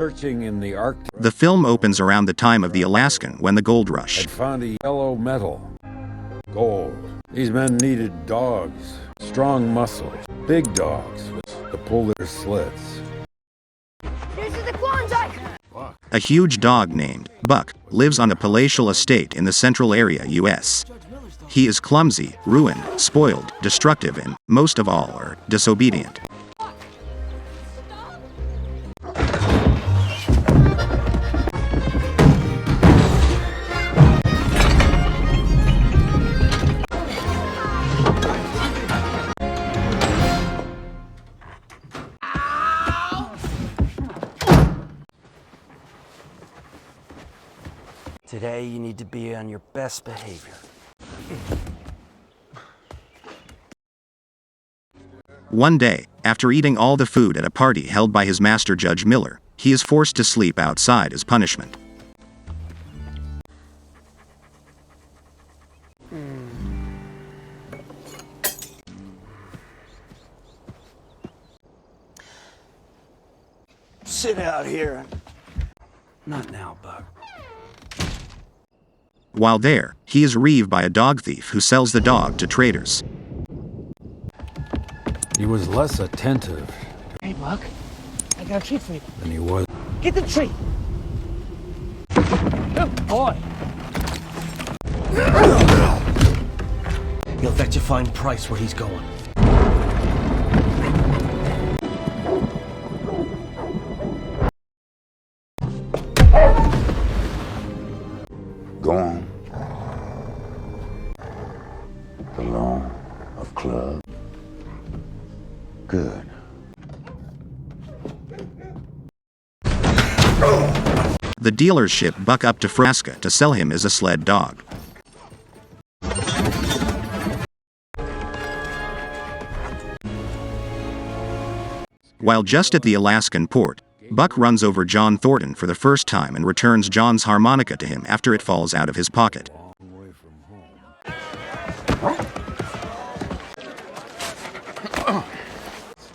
Searching in the Arctic. The film opens around the time of the Alaskan when the gold rush. Had found a yellow metal. Gold. These men needed dogs. Strong muscles. Big dogs to pull their sleds. This is the Klondike! A huge dog named Buck lives on a palatial estate in the central area U.S. He is clumsy, ruined, spoiled, destructive, and, most of all, are disobedient. Today, you need to be on your best behavior. One day, after eating all the food at a party held by his master Judge Miller, he is forced to sleep outside as punishment. Sit out here. Not now, Buck. While there, he is reaved by a dog thief who sells the dog to traders. He was less attentive Hey, Buck. I got a treat for you. than he was. Get the treat. Good boy. He'll fetch a fine price where he's going. Go on. The law of club. Good. The dealers ship Buck up to Nebraska to sell him as a sled dog. While just at the Alaskan port, Buck runs over John Thornton for the first time and returns John's harmonica to him after it falls out of his pocket.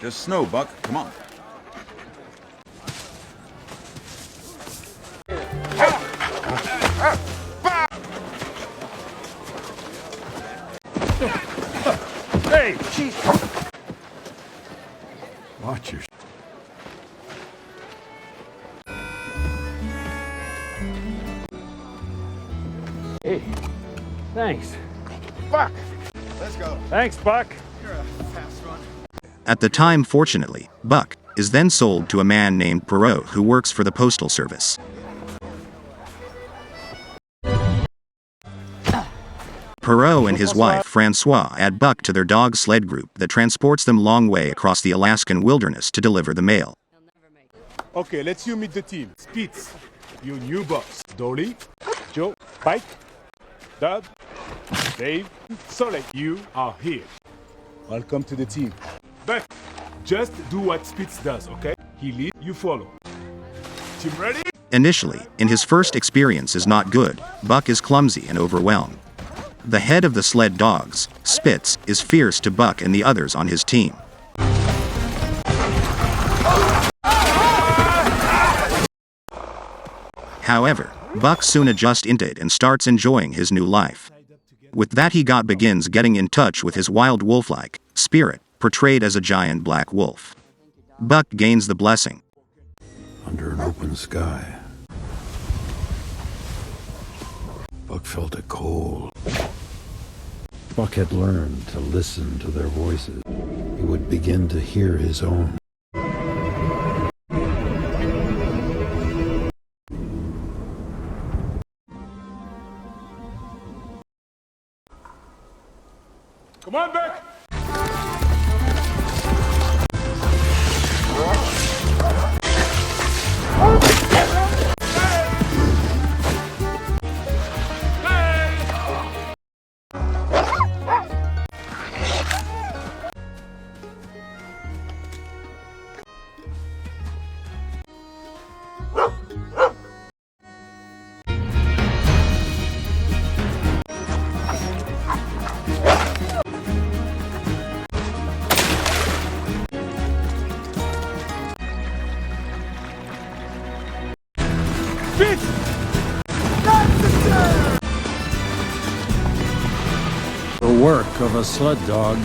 Just snow, Buck. Come on. Hey, jeez! Watch your... Hey, thanks. Buck! Let's go. Thanks, Buck. You're a fast one. At the time, fortunately, Buck is then sold to a man named Perot who works for the Postal Service. Perot and his wife, Francois, add Buck to their dog sled group that transports them long way across the Alaskan wilderness to deliver the mail. Okay, let's you meet the team. Spitz, your new boss. Dolly, Joe, Pike, Dub, Dave, Soleil. You are here. Welcome to the team. But just do what Spitz does, okay? He leads, you follow. Team ready? Initially, in his first experience is not good, Buck is clumsy and overwhelmed. The head of the sled dogs, Spitz, is fierce to Buck and the others on his team. However, Buck soon adjusts into it and starts enjoying his new life. With that begins getting in touch with his wild wolf-like spirit, portrayed as a giant black wolf. Buck gains the blessing. Under an open sky, Buck felt it cold. Buck had learned to listen to their voices. He would begin to hear his own. Come on, Buck! Spitz! The work of a sled dog.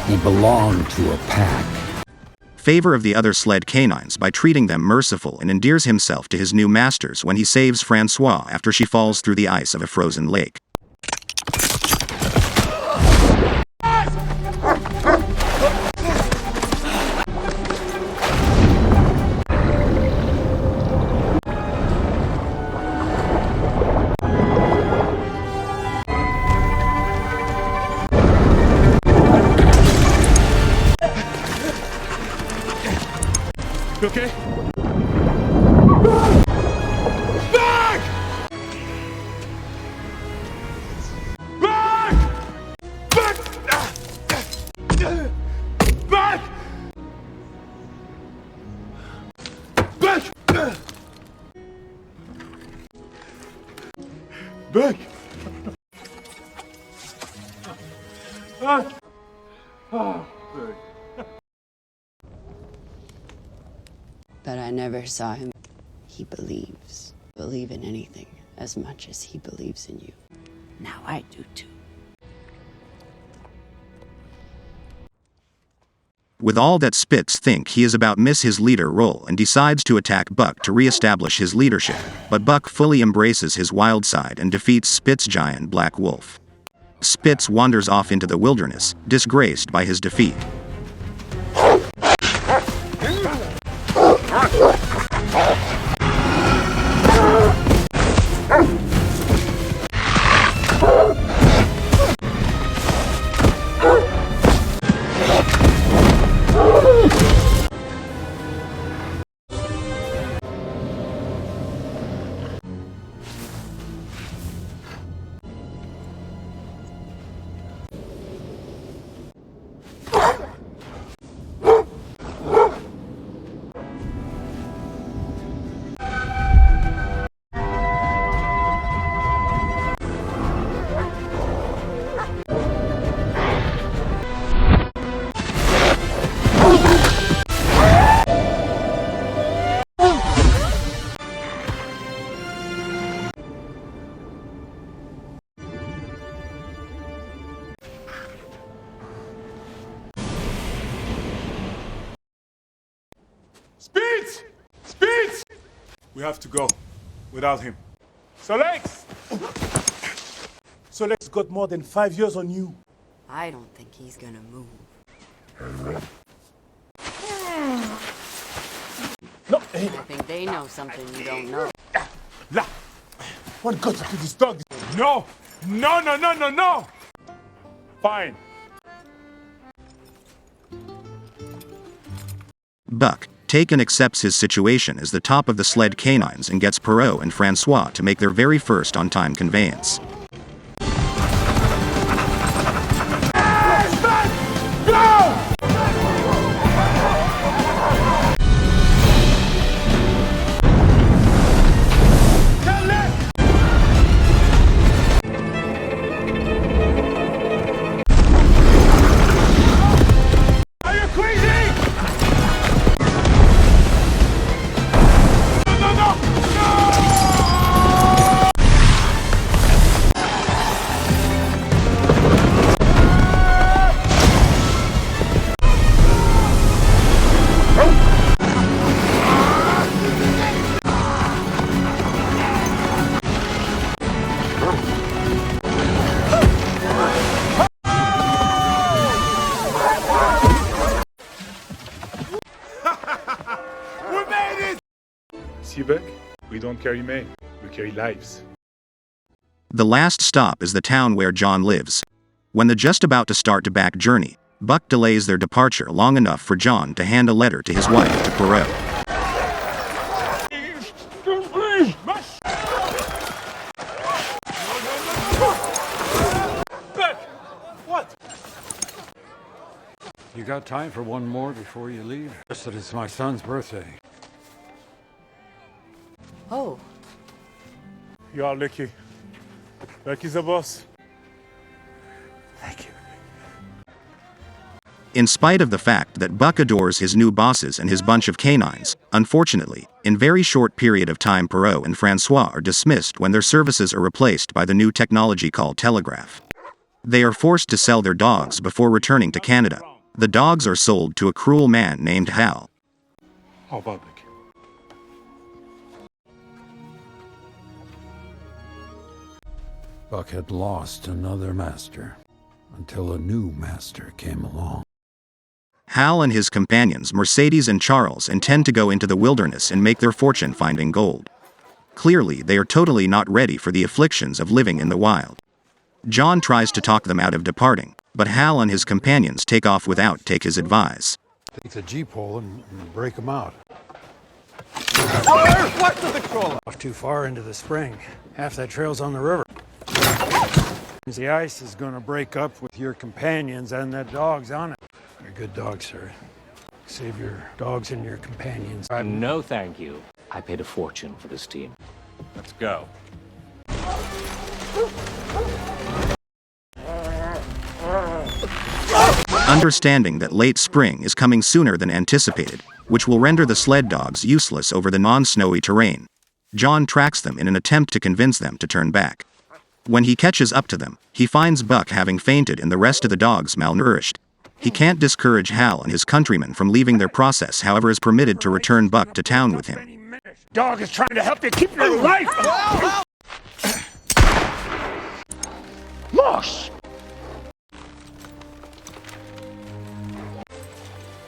He belonged to a pack. Favor of the other sled canines by treating them merciful and endears himself to his new masters when he saves Francois after she falls through the ice of a frozen lake. You okay? Back! Back! Back! Back! Back! Back! But I never saw him. He believes. Believe in anything as much as he believes in you. Now I do too. With all that Spitz think he is about miss his leader role and decides to attack Buck to re-establish his leadership, but Buck fully embraces his wild side and defeats Spitz's giant black wolf. Spitz wanders off into the wilderness, disgraced by his defeat. Spitz! Spitz! We have to go without him. Solex! Solex got more than 5 years on you. I don't think he's gonna move. No, hey, I think they know something you don't know. la! What got you to this dog? No! No, no, no, no, no! Fine. Buck, Taken accepts his situation as the top of the sled canines and gets Perrault and Francois to make their very first on-time conveyance. Buck, we don't carry men, we carry lives. The last stop is the town where John lives. When they're just about to start the back journey, Buck delays their departure long enough for John to hand a letter to his wife, to Perrault. What? You got time for one more before you leave? Just that it's my son's birthday. Oh. You are lucky. Lucky's the boss. Thank you. In spite of the fact that Buck adores his new bosses and his bunch of canines, unfortunately, in very short period of time Perot and Francois are dismissed when their services are replaced by the new technology called telegraph. They are forced to sell their dogs before returning to Canada. The dogs are sold to a cruel man named Hal. How about it? Buck had lost another master until a new master came along. Hal and his companions Mercedes and Charles intend to go into the wilderness and make their fortune finding gold. Clearly, they are totally not ready for the afflictions of living in the wild. John tries to talk them out of departing, but Hal and his companions take off without his advice. Take the Jeep hole and break them out. What's the controller? Off too far into the spring. Half that trail's on the river. The ice is gonna break up with your companions and that dog's on it. You're a good dog, sir. Save your dogs and your companions. No, thank you. I paid a fortune for this team. Let's go. Understanding that late spring is coming sooner than anticipated, which will render the sled dogs useless over the non-snowy terrain, John tracks them in an attempt to convince them to turn back. When he catches up to them, he finds Buck having fainted and the rest of the dogs malnourished. He can't discourage Hal and his countrymen from leaving their process, however is permitted to return Buck to town with him. Dog is trying to help you keep your life! Mosh!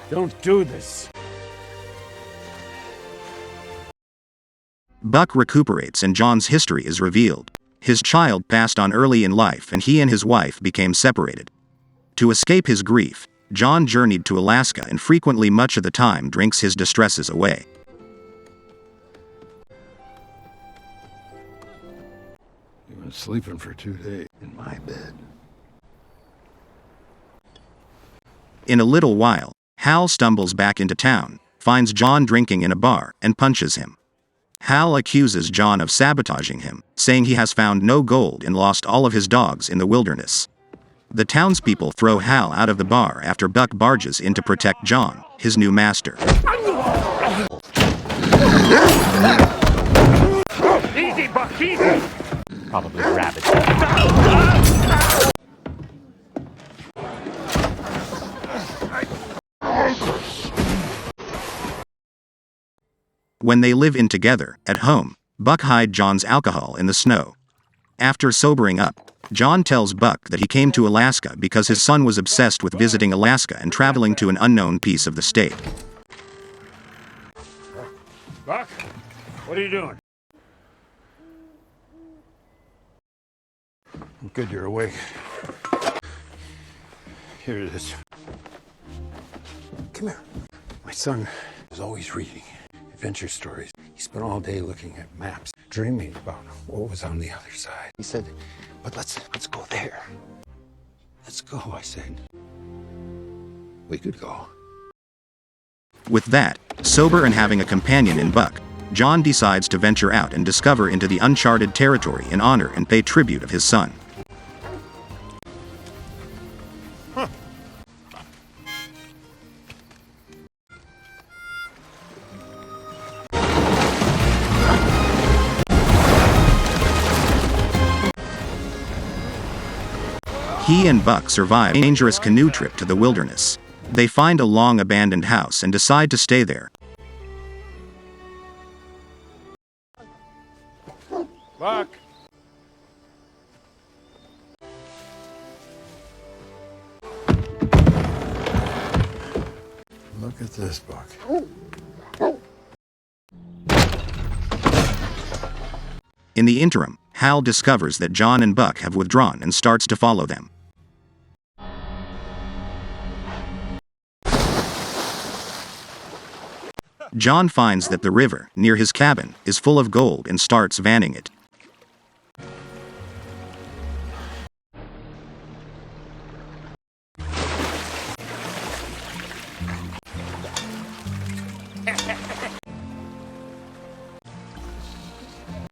Don't do this. Buck recuperates and John's history is revealed. His child passed on early in life and he and his wife became separated. To escape his grief, John journeyed to Alaska and frequently much of the time drinks his distresses away. You've been sleeping for 2 days in my bed. In a little while, Hal stumbles back into town, finds John drinking in a bar, and punches him. Hal accuses John of sabotaging him, saying he has found no gold and lost all of his dogs in the wilderness. The townspeople throw Hal out of the bar after Buck barges in to protect John, his new master. Easy, Buck, easy! Probably rabbits. When they live in together, at home, Buck hides John's alcohol in the snow. After sobering up, John tells Buck that he came to Alaska because his son was obsessed with visiting Alaska and traveling to an unknown piece of the state. Buck, what are you doing? Good you're awake. Here it is. Come here. My son was always reading adventure stories. He spent all day looking at maps, dreaming about what was on the other side. He said, but let's go there. Let's go, I said. We could go. With that, sober and having a companion in Buck, John decides to venture out and discover into the uncharted territory in honor and pay tribute of his son. He and Buck survive a dangerous canoe trip to the wilderness. They find a long abandoned house and decide to stay there. Buck! Look at this, Buck. In the interim, Hal discovers that John and Buck have withdrawn and starts to follow them. John finds that the river, near his cabin, is full of gold and starts vanning it.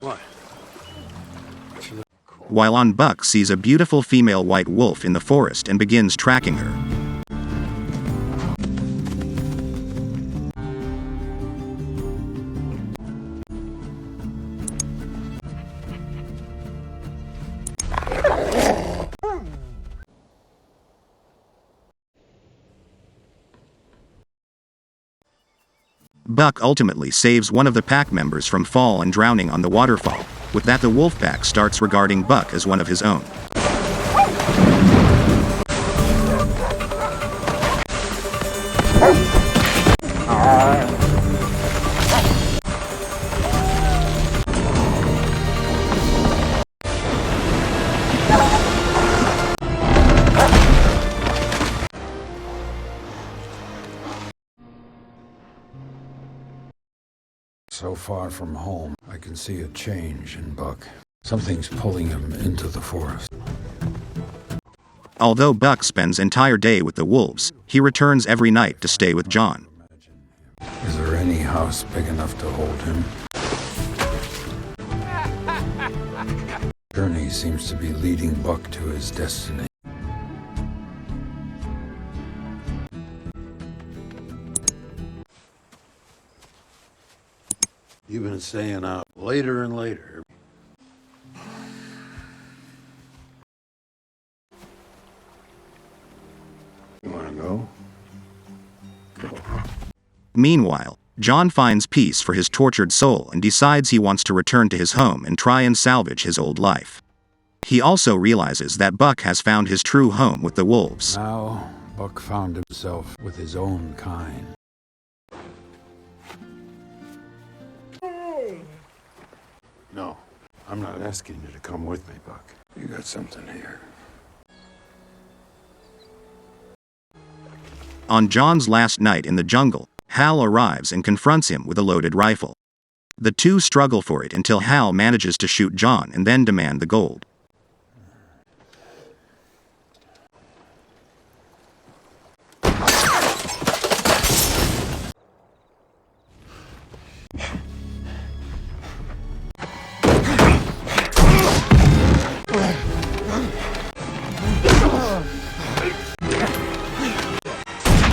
What? While on, Buck sees a beautiful female white wolf in the forest and begins tracking her. Buck ultimately saves one of the pack members from fall and drowning on the waterfall. With that, the wolf pack starts regarding Buck as one of his own. So far from home, I can see a change in Buck. Something's pulling him into the forest. Although Buck spends entire day with the wolves, he returns every night to stay with John. Is there any house big enough to hold him? Journey seems to be leading Buck to his destiny. You've been staying out later and later. You wanna go? Meanwhile, John finds peace for his tortured soul and decides he wants to return to his home and try and salvage his old life. He also realizes that Buck has found his true home with the wolves. Now, Buck found himself with his own kind. No, I'm not asking you to come with me, Buck. You got something here. On John's last night in the jungle, Hal arrives and confronts him with a loaded rifle. The two struggle for it until Hal manages to shoot John and then demand the gold.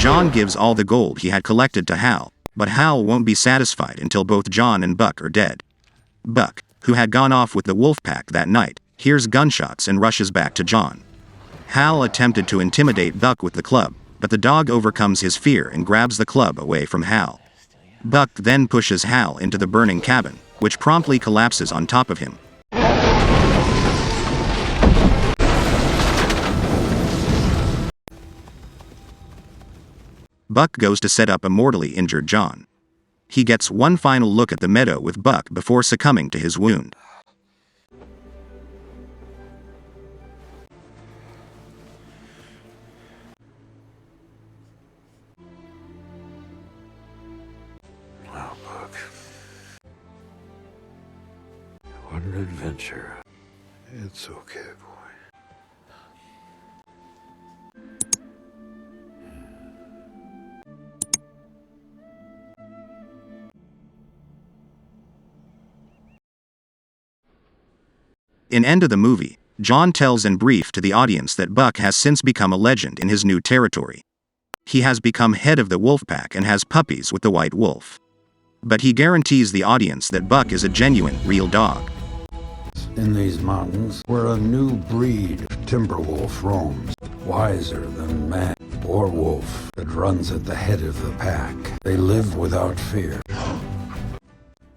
John gives all the gold he had collected to Hal, but Hal won't be satisfied until both John and Buck are dead. Buck, who had gone off with the wolf pack that night, hears gunshots and rushes back to John. Hal attempted to intimidate Buck with the club, but the dog overcomes his fear and grabs the club away from Hal. Buck then pushes Hal into the burning cabin, which promptly collapses on top of him. Buck goes to set up a mortally injured John. He gets one final look at the meadow with Buck before succumbing to his wound. Wow, Buck. What an adventure. It's okay, boy. In end of the movie, John tells in brief to the audience that Buck has since become a legend in his new territory. He has become head of the wolf pack and has puppies with the white wolf. But he guarantees the audience that Buck is a genuine, real dog. In these mountains, where a new breed of timber wolf roams, wiser than man or wolf, that runs at the head of the pack. They live without fear.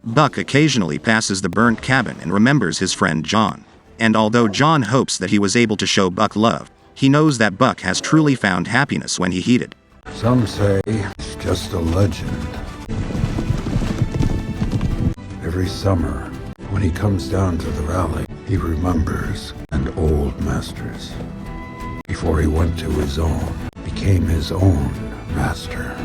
Buck occasionally passes the burnt cabin and remembers his friend John. And although John hopes that he was able to show Buck love, he knows that Buck has truly found happiness when he heeded. Some say it's just a legend. Every summer, when he comes down to the valley, he remembers an old master's. Before he went to his own, became his own master.